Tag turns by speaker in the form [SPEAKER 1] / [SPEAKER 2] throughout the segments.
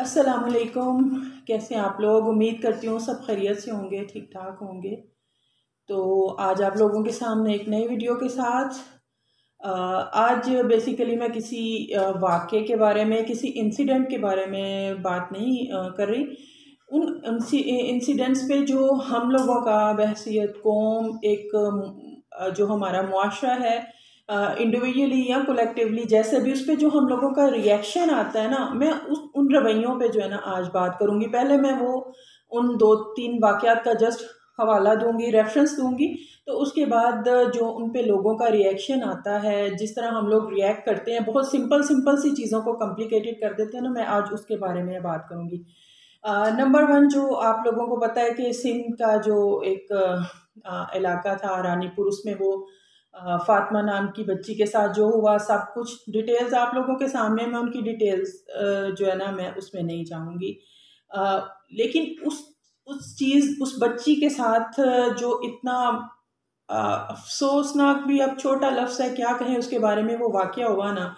[SPEAKER 1] अस्सलामुअलैकुम। कैसे हैं आप लोग? उम्मीद करती हूँ सब खैरियत से होंगे, ठीक ठाक होंगे। तो आज आप लोगों के सामने एक नई वीडियो के साथ आज बेसिकली मैं किसी वाक़े के बारे में, किसी इंसिडेंट के बारे में बात नहीं कर रही। उन इंसिडेंट्स पे जो हम लोगों का बहसीत कौम एक जो हमारा मुआशरा है, इंडिविजुअली या कलेक्टिवली जैसे भी, उस पे जो हम लोगों का रिएक्शन आता है ना, मैं उस उन रवैयों पे जो है ना आज बात करूँगी। पहले मैं वो उन 2-3 वाक़यात का जस्ट हवाला दूँगी, रेफ़रेंस दूँगी। तो उसके बाद जो उन पे लोगों का रिएक्शन आता है, जिस तरह हम लोग रिएक्ट करते हैं, बहुत सिंपल सिंपल सी चीज़ों को कॉम्प्लिकेटेड कर देते हैं ना, मैं आज उसके बारे में बात करूँगी। नंबर 1, जो आप लोगों को पता है कि सिंध का जो एक इलाका था रानीपुर, उसमें वो फ़ातिमा नाम की बच्ची के साथ जो हुआ, सब कुछ डिटेल्स आप लोगों के सामने, मैं उनकी डिटेल्स जो है ना मैं उसमें नहीं जाऊँगी। लेकिन उस बच्ची के साथ जो इतना अफ़सोसनाक भी, अब छोटा लफ्ज़ है क्या कहें उसके बारे में, वो वाक़या हुआ ना,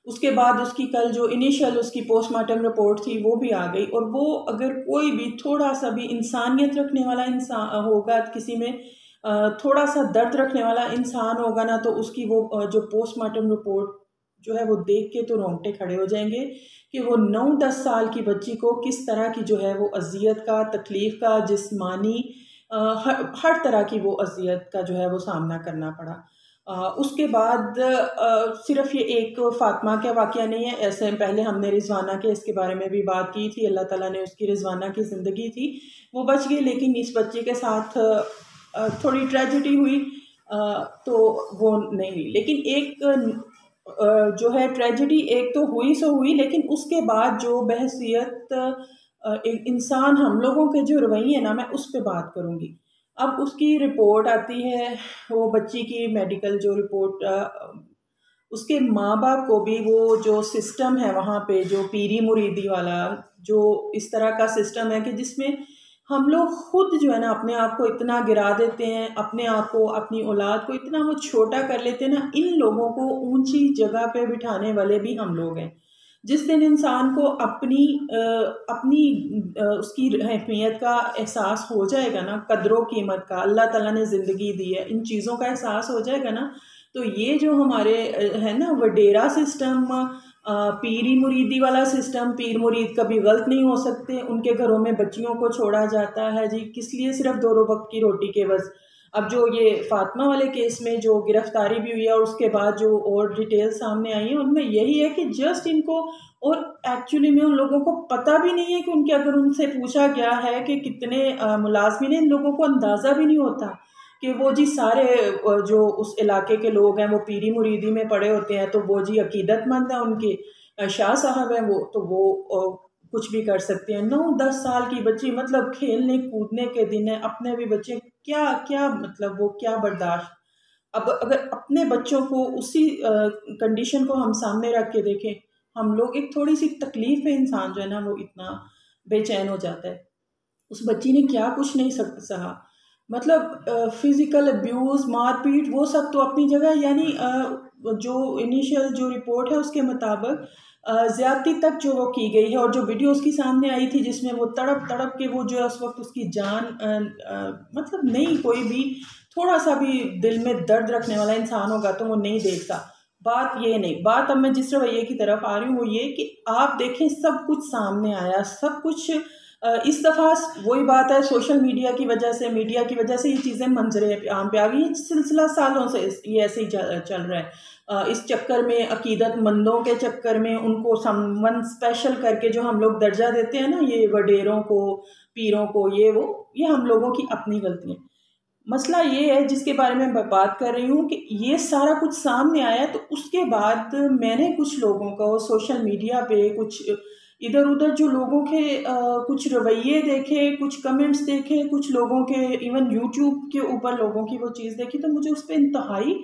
[SPEAKER 1] उसके बाद उसकी कल जो इनिशियल उसकी पोस्टमार्टम रिपोर्ट थी वो भी आ गई। और वो अगर कोई भी थोड़ा-सा भी इंसानियत रखने वाला इंसान होगा, किसी में थोड़ा-सा दर्द रखने वाला इंसान होगा ना, तो उसकी वो जो पोस्टमार्टम रिपोर्ट जो है वो देख के तो रोंगटे खड़े हो जाएँगे कि वो 9-10 साल की बच्ची को किस तरह की जो है वो अज़ियत का, तकलीफ़ का, जिस्मानी हर तरह की वो अज़ियत का जो है वो सामना करना पड़ा। उसके बाद सिर्फ़ ये एक फ़ातिमा का वाक़या नहीं है, ऐसे पहले हमने रिज़वाना के इसके बारे में भी बात की थी। अल्लाह ताला ने उसकी, रिज़वाना की ज़िंदगी थी, वो बच गई, लेकिन इस बच्चे के साथ थोड़ी ट्रेजेडी हुई, तो वो नहीं हुई। लेकिन एक जो है ट्रेजेडी एक तो हुई सो हुई, लेकिन उसके बाद जो बहसीत एक इंसान हम लोगों के जो रवैये ना, मैं उस पे बात करूँगी। अब उसकी रिपोर्ट आती है, वो बच्ची की मेडिकल जो रिपोर्ट, उसके माँ-बाप को भी वो जो सिस्टम है वहाँ पे, जो पीरी मुरीदी वाला जो इस तरह का सिस्टम है कि जिसमें हम लोग खुद जो है ना अपने आप को इतना गिरा देते हैं, अपने आप को, अपनी औलाद को इतना वो छोटा कर लेते हैं ना, इन लोगों को ऊँची जगह पे बिठाने वाले भी हम लोग हैं। जिस दिन इंसान को उसकी अहमियत का एहसास हो जाएगा ना, कदरों कीमत का, अल्लाह ताला ने ज़िंदगी दी है, इन चीज़ों का एहसास हो जाएगा ना, तो ये जो हमारे है ना वडेरा सिस्टम, पीरी मुरीदी वाला सिस्टम, पीर मुरीद कभी गलत नहीं हो सकते, उनके घरों में बच्चियों को छोड़ा जाता है जी, किस लिए? सिर्फ 2 वक्त की रोटी के बस। अब जो ये फातिमा वाले केस में जो गिरफ्तारी भी हुई है और उसके बाद जो और डिटेल सामने आई है, उनमें यही है कि जस्ट इनको, और एक्चुअली में उन लोगों को पता भी नहीं है कि उनके, अगर उनसे पूछा गया है कि कितने मुलाजमीन हैं, इन लोगों को अंदाज़ा भी नहीं होता कि वो जी सारे जो उस इलाके के लोग हैं वो पीरी मुरीदी में पड़े होते हैं, तो वो जी अकीदतमंद हैं उनके, शाह साहब हैं वो, तो वो कुछ भी कर सकते हैं। 9-10 साल की बच्ची, मतलब खेलने कूदने के दिन है, अपने भी बच्चे क्या क्या, मतलब वो क्या बर्दाश्त। अब अगर अपने बच्चों को उसी कंडीशन को हम सामने रख के देखें, हम लोग एक थोड़ी सी तकलीफ में इंसान जो है ना वो इतना बेचैन हो जाता है। उस बच्ची ने क्या कुछ नहीं सहा, मतलब फिजिकल अब्यूज़, मारपीट, वो सब तो अपनी जगह, यानी जो इनिशियल जो रिपोर्ट है उसके मुताबिक ज़्यादती तक जो वो की गई है, और जो वीडियो उसकी सामने आई थी जिसमें वो तड़प तड़प के वो जो है उस वक्त उसकी जान, मतलब नहीं, कोई भी थोड़ा सा भी दिल में दर्द रखने वाला इंसान होगा तो वो नहीं देखता। बात ये नहीं, बात अब मैं जिस रवैये की तरफ आ रही हूँ वो ये कि आप देखें सब कुछ सामने आया, सब कुछ इस दफ़ा वही बात है, सोशल मीडिया की वजह से, मीडिया की वजह से ये चीज़ें मंजरे आम पे आ गई। ये सिलसिला सालों से ये ऐसे ही चल रहा है। इस चक्कर में, अकीदतमंदों के चक्कर में, उनको समवन स्पेशल करके जो हम लोग दर्जा देते हैं ना, ये वडेरों को, पीरों को, ये हम लोगों की अपनी गलती है। मसला ये है जिसके बारे में मैं बात कर रही हूँ कि ये सारा कुछ सामने आया, तो उसके बाद मैंने कुछ लोगों को सोशल मीडिया पे, कुछ इधर-उधर जो लोगों के कुछ रवैये देखे, कुछ कमेंट्स देखे, कुछ लोगों के इवन यूट्यूब के ऊपर लोगों की वो चीज़ देखी, तो मुझे उस पे इंतहाई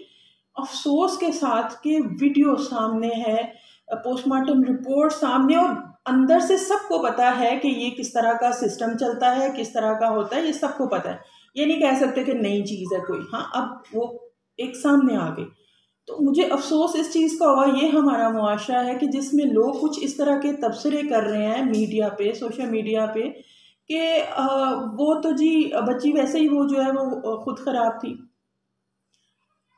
[SPEAKER 1] अफ़सोस के साथ कि वीडियो सामने है, पोस्टमार्टम रिपोर्ट सामने, और अंदर से सबको पता है कि ये किस तरह का सिस्टम चलता है, किस तरह का होता है, ये सबको पता है। ये नहीं कह सकते कि नई चीज़ है कोई। हाँ, अब वो एक सामने आ गई। तो मुझे अफसोस इस चीज़ का हुआ, ये हमारा मुआशरा है कि जिसमें लोग कुछ इस तरह के तबसरे कर रहे हैं मीडिया पे, सोशल मीडिया पे, कि वो तो जी बच्ची वैसे ही वो जो है वो खुद ख़राब थी।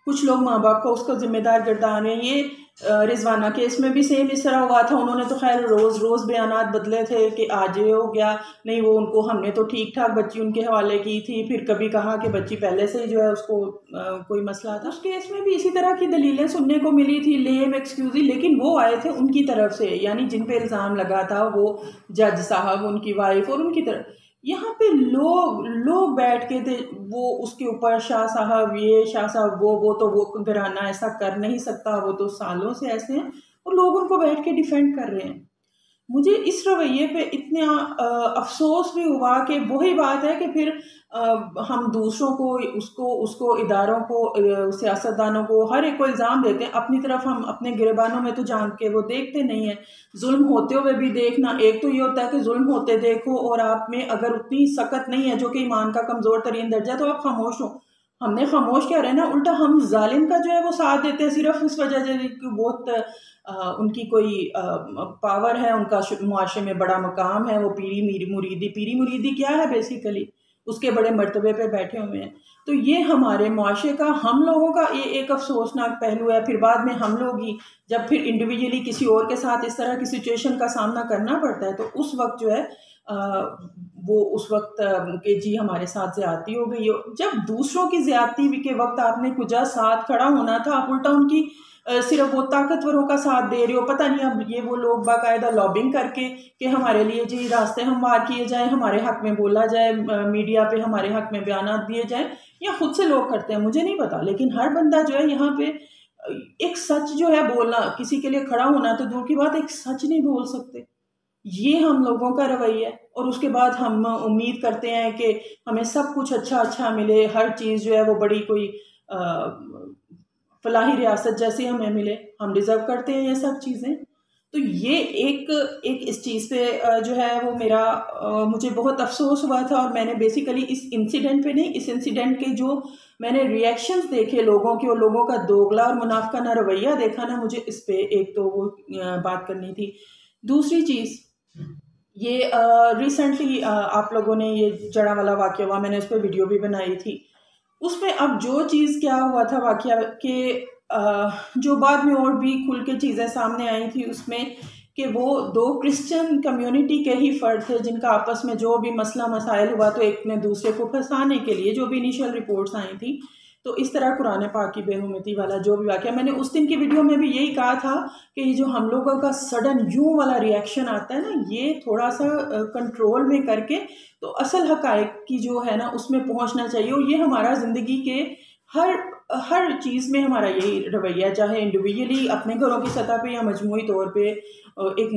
[SPEAKER 1] कुछ लोग माँ बाप को उसको ज़िम्मेदार गिरदार रहे हैं। ये रिजवाना केस में भी सेम इस तरह हुआ था। उन्होंने तो खैर रोज़ रोज़ बयानात बदले थे कि आज ये हो गया, नहीं वो उनको हमने तो ठीक ठाक बच्ची उनके हवाले की थी, फिर कभी कहा कि बच्ची पहले से ही जो है उसको कोई मसला था। उस केस में भी इसी तरह की दलीलें सुनने को मिली थी, लेम एक्सक्यूज़ी, लेकिन वो आए थे उनकी तरफ से, यानी जिन पे इल्ज़ाम लगा था वो जज साहब, उनकी वाइफ और उनकी तरफ। यहाँ पे लोग लोग बैठ के थे वो उसके ऊपर, शाह साहब ये, शाह साहब वो तो वो घराना ऐसा कर नहीं सकता, वो तो सालों से ऐसे हैं, और लोग उनको बैठ के डिफेंड कर रहे हैं। मुझे इस रवैये पे इतना अफसोस भी हुआ कि वही बात है कि फिर हम दूसरों को, उसको उसको इदारों को, सियासतदानों को, हर एक को इल्ज़ाम देते हैं, अपनी तरफ हम अपने गिरबानों में तो जान के वो देखते नहीं है। जुल्म होते हुए भी देखना, एक तो ये होता है कि जुल्म होते देखो और आप में अगर उतनी सख्त नहीं है जो कि ईमान का कमज़ोर तरीन दर्जा, तो आप खामोश हो। हमने खामोश क्या रहना, उल्टा हम जालिम का जो है वो साथ देते हैं सिर्फ इस वजह से कि बहुत उनकी कोई पावर है, उनका मुआशरे में बड़ा मकाम है, वो पीरी मुरीदी क्या है बेसिकली, उसके बड़े मर्तबे पे बैठे हुए हैं। तो ये हमारे मुआशरे का, हम लोगों का ये एक अफसोसनाक पहलू है। फिर बाद में हम लोग ही जब फिर इंडिविजुअली किसी और के साथ इस तरह की सिचुएशन का सामना करना पड़ता है, तो उस वक्त जो है वो उस वक्त कि जी हमारे साथ ज़्यादती हो गई। जब दूसरों की ज़्यादती के वक्त आपने कुछ साथ खड़ा होना था, आप उल्टा उनकी सिर्फ वो ताकतवरों का साथ दे रहे हो। पता नहीं अब ये वो लोग बाकायदा लॉबिंग करके कि हमारे लिए जी रास्ते हमवार किए जाए, हमारे हक में बोला जाए, मीडिया पे हमारे हक में बयान दिए जाए, या खुद से लोग करते हैं मुझे नहीं पता। लेकिन हर बंदा जो है यहाँ पे एक सच जो है बोलना, किसी के लिए खड़ा होना तो दूर की बात, एक सच नहीं बोल सकते। ये हम लोगों का रवैया है, और उसके बाद हम उम्मीद करते हैं कि हमें सब कुछ अच्छा अच्छा मिले, हर चीज़ जो है वो बड़ी कोई फलाही रियासत जैसी हमें मिले, हम डिज़र्व करते हैं ये सब चीज़ें। तो ये एक एक इस चीज़ पे जो है वो मेरा मुझे बहुत अफसोस हुआ था। और मैंने बेसिकली इस इंसिडेंट पे नहीं, इस इंसिडेंट के जो मैंने रिएक्शंस देखे लोगों के, और लोगों का दोगला और मुनाफिकाना रवैया देखा ना, मुझे इस पे एक तो वो बात करनी थी। दूसरी चीज़ ये रिसेंटली आप लोगों ने ये जड़ा वाला वाक़या हुआ, मैंने उस पर वीडियो भी बनाई थी। उसमें अब जो चीज़ क्या हुआ था वाक़या के जो बाद में और भी खुल के चीज़ें सामने आई थी उसमें, कि वो दो क्रिश्चियन कम्युनिटी के ही फ़र्द थे जिनका आपस में जो भी मसला मसाइल हुआ, तो एक ने दूसरे को फंसाने के लिए जो भी इनिशियल रिपोर्ट्स आई थी, तो इस तरह कुरान पाक की बेहुरमती वाला जो भी वाक़या, मैंने उस दिन की वीडियो में भी यही कहा था कि ये जो हम लोगों का सडन यूं वाला रिएक्शन आता है ना, ये थोड़ा सा कंट्रोल में करके तो असल हकायक की जो है ना उसमें पहुंचना चाहिए। और ये हमारा ज़िंदगी के हर हर चीज़ में हमारा यही रवैया, चाहे इंडिविजुअली अपने घरों की सतह पे या मजमूई तौर पे, एक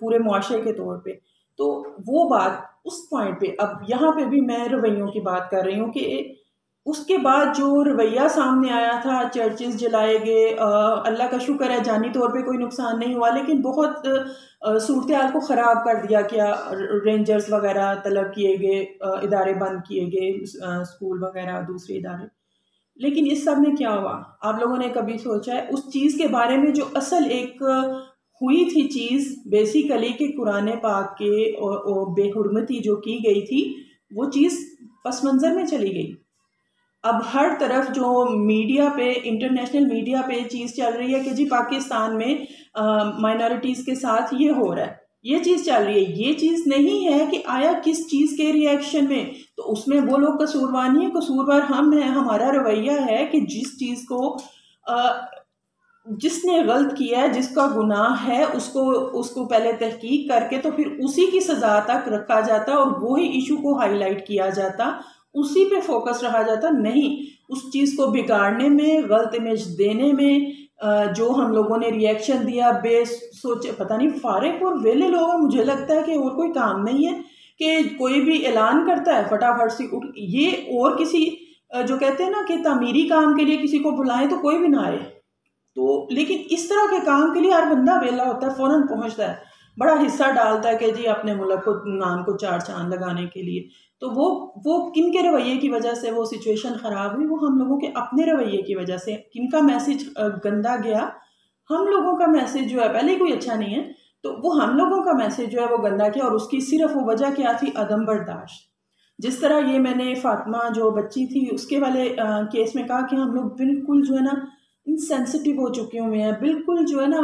[SPEAKER 1] पूरे मुआशरे के तौर पे। तो वो बात उस पॉइंट पे, अब यहाँ पे भी मैं रवैयों की बात कर रही हूँ कि उसके बाद जो रवैया सामने आया था, चर्चेस जलाए गए, अल्लाह का शुक्र है जानी तौर पे कोई नुकसान नहीं हुआ, लेकिन बहुत सूरत हाल को ख़राब कर दिया। क्या रेंजर्स वगैरह तलब किए गए, इदारे बंद किए गए, स्कूल वगैरह दूसरे इदारे। लेकिन इस सब में क्या हुआ, आप लोगों ने कभी सोचा है उस चीज़ के बारे में जो असल एक हुई थी चीज़ बेसिकली कि कुरान पाक के और बेहुरमती जो की गई थी, वो चीज़ पस मंज़र में चली गई। अब हर तरफ जो मीडिया पे, इंटरनेशनल मीडिया पे चीज़ चल रही है कि जी पाकिस्तान में माइनॉरिटीज़ के साथ ये हो रहा है, ये चीज़ चल रही है। ये चीज़ नहीं है कि आया किस चीज़ के रिएक्शन में, तो उसमें वो लोग कसूरवार नहीं है, कसूरवार हम हैं। हमारा रवैया है कि जिस चीज़ को जिसने गलत किया है, जिसका गुनाह है, उसको पहले तहकीक करके तो फिर उसी की सज़ा तक रखा जाता और वही इशू को हाईलाइट किया जाता, उसी पे फोकस रहा जाता। नहीं उस चीज़ को बिगाड़ने में, गलत इमेज देने में जो हम लोगों ने रिएक्शन दिया सोचे, पता नहीं फारिग और वेले लोग, मुझे लगता है कि और कोई काम नहीं है कि कोई भी ऐलान करता है फटाफट से उठ ये, और किसी जो कहते हैं ना कि तामीरी काम के लिए किसी को बुलाएं तो कोई भी ना आए, तो लेकिन इस तरह के काम के लिए हर बंदा वेला होता है, फ़ौरन पहुंचता है। बड़ा हिस्सा डालता है कि जी अपने मुल्क को नाम को चार चांद लगाने के लिए। तो वो किन के रवैये की वजह से वो सिचुएशन ख़राब हुई, वो हम लोगों के अपने रवैये की वजह से। किनका मैसेज गंदा गया, हम लोगों का मैसेज जो है पहले ही कोई अच्छा नहीं है, तो वो हम लोगों का मैसेज जो है वो गंदा किया। और उसकी सिर्फ वो वजह क्या थी, अदम बर्दाश्त। जिस तरह ये मैंने फातिमा जो बच्ची थी उसके वाले केस में कहा कि हम लोग बिल्कुल जो है ना इनसेंसिटिव हो चुके हुए हैं, बिल्कुल जो है ना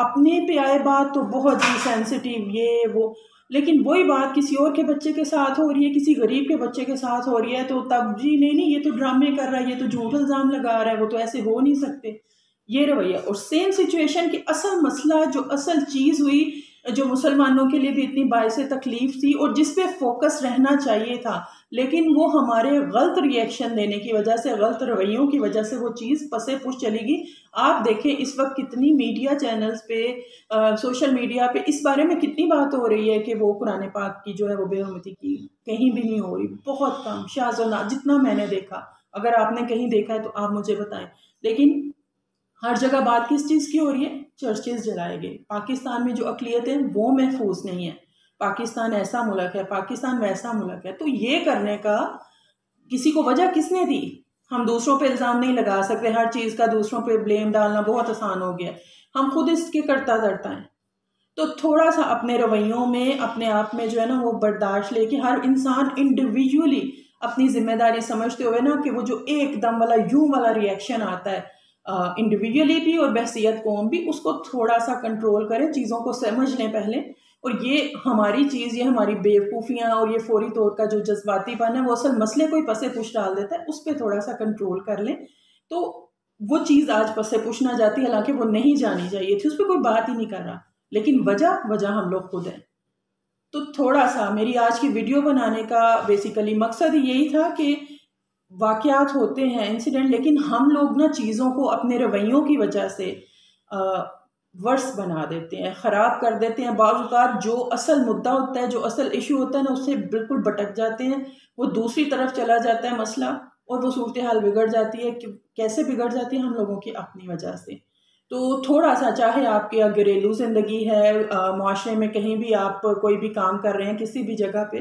[SPEAKER 1] अपने पे आए बात तो बहुत ही सेंसिटिव ये वो, लेकिन वही बात किसी और के बच्चे के साथ हो रही है, किसी गरीब के बच्चे के साथ हो रही है, तो तब जी नहीं ये तो ड्रामे कर रहा है, ये तो झूठ इल्ज़ाम लगा रहा है, वो तो ऐसे हो नहीं सकते, ये रवैया। और सेम सिचुएशन की असल मसला जो असल चीज़ हुई, जो मुसलमानों के लिए भी इतनी बायस तकलीफ थी और जिस पे फोकस रहना चाहिए था, लेकिन वो हमारे गलत रिएक्शन देने की वजह से, गलत रवैयों की वजह से वो चीज़ पसे पुश चली गई। आप देखें इस वक्त कितनी मीडिया चैनल्स पे, सोशल मीडिया पे इस बारे में कितनी बात हो रही है कि वो कुरान पाक की जो है वो बेहुरमती की, कहीं भी नहीं हो रही, बहुत कम, शाज़ोना जितना मैंने देखा। अगर आपने कहीं देखा है तो आप मुझे बताएं। लेकिन हर जगह बात किस चीज़ की हो रही है, चर्चेज जलाए गए। पाकिस्तान में जो अक़लियत है वो महफूज नहीं है, पाकिस्तान ऐसा मुल्क है, पाकिस्तान वैसा मुल्क है। तो ये करने का किसी को वजह किसने दी? हम दूसरों पे इल्ज़ाम नहीं लगा सकते, हर चीज़ का दूसरों पे ब्लेम डालना बहुत आसान हो गया, हम खुद इसके करता धरता हैं। तो थोड़ा सा अपने रवैयों में, अपने आप में जो है ना वो बर्दाश्त लेके, हर इंसान इंडिविजुअली अपनी जिम्मेदारी समझते हुए ना, कि वो जो एकदम वाला यूं वाला रिएक्शन आता है इंडिविजुअली भी और बहसियत कौम भी, उसको थोड़ा सा कंट्रोल करें, चीज़ों को समझ लें पहले। और ये हमारी चीज़, ये हमारी बेवकूफ़ियाँ और ये फौरी तौर का जो जज्बातीपन है वो असल मसले को ही पसे पुश डाल देता है, उस पर थोड़ा सा कंट्रोल कर लें तो वो चीज़ आज पसे पुश ना जाती, हालांकि वो नहीं जानी चाहिए थी, उस पर कोई बात ही नहीं कर रहा, लेकिन वजह हम लोग खुद हैं। तो थोड़ा सा मेरी आज की वीडियो बनाने का बेसिकली मकसद यही था कि वाक़यात होते हैं, इंसिडेंट, लेकिन हम लोग ना चीज़ों को अपने रवैयों की वजह से वर्स बना देते हैं, ख़राब कर देते हैं। बाज़ औक़ात जो असल मुद्दा होता है, जो असल इशू होता है ना, उससे बिल्कुल भटक जाते हैं, वो दूसरी तरफ चला जाता है मसला, और वो सूरत हाल बिगड़ जाती है। कि कैसे बिगड़ जाती है? हम लोगों की अपनी वजह से। तो थोड़ा सा, चाहे आपकी घरेलू ज़िंदगी है, मुआशरे में कहीं भी आप कोई भी काम कर रहे हैं, किसी भी जगह पे,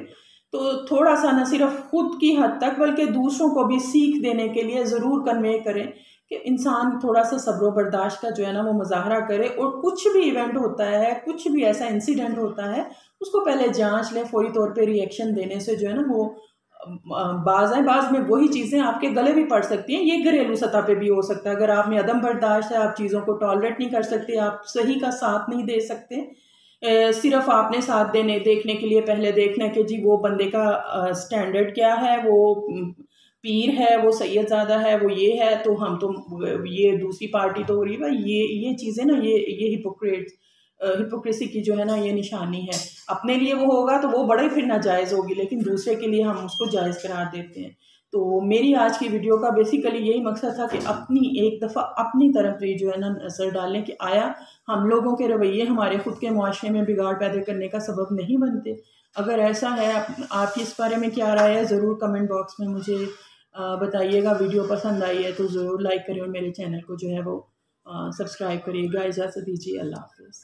[SPEAKER 1] तो थोड़ा सा न सिर्फ खुद की हद तक बल्कि दूसरों को भी सीख देने के लिए ज़रूर कन्वे करें कि इंसान थोड़ा सा सब्र बर्दाश्त का जो है ना वो मुजाहरा करे। और कुछ भी इवेंट होता है, कुछ भी ऐसा इंसिडेंट होता है, उसको पहले जांच लें, फौरी तौर पे रिएक्शन देने से जो है ना वो बाज़ में वही चीज़ें आपके गले भी पड़ सकती हैं। ये घरेलू सतह पे भी हो सकता है। अगर आप में अदम बर्दाश्त है, आप चीज़ों को टॉलरेट नहीं कर सकते, आप सही का साथ नहीं दे सकते, सिर्फ आपने साथ देने देखने के लिए पहले देखना है कि जी वो बंदे का स्टैंडर्ड क्या है, वो पीर है, वो सैयदज़ादा है, वो ये है, तो हम तो ये दूसरी पार्टी तो हो रही है भाई, ये चीज़ें ना, ये हिपोक्रेसी की जो है ना ये निशानी है। अपने लिए वो होगा तो वो बड़े फिर नाजायज़ होगी, लेकिन दूसरे के लिए हम उसको जायज़ करार देते हैं। तो मेरी आज की वीडियो का बेसिकली यही मकसद था कि एक दफ़ा अपनी तरफ भी जो है ना नज़र डालें कि आया हम लोगों के रवैये हमारे खुद के मुआशरे में बिगाड़ पैदा करने का सबब नहीं बनते। अगर ऐसा है, आपकी इस बारे में क्या राय है, ज़रूर कमेंट बॉक्स में मुझे बताइएगा। वीडियो पसंद आई है तो ज़रूर लाइक करें और मेरे चैनल को जो है वो सब्सक्राइब करिएगा। इजाज़त दीजिए, अल्लाह हाफ़िज़।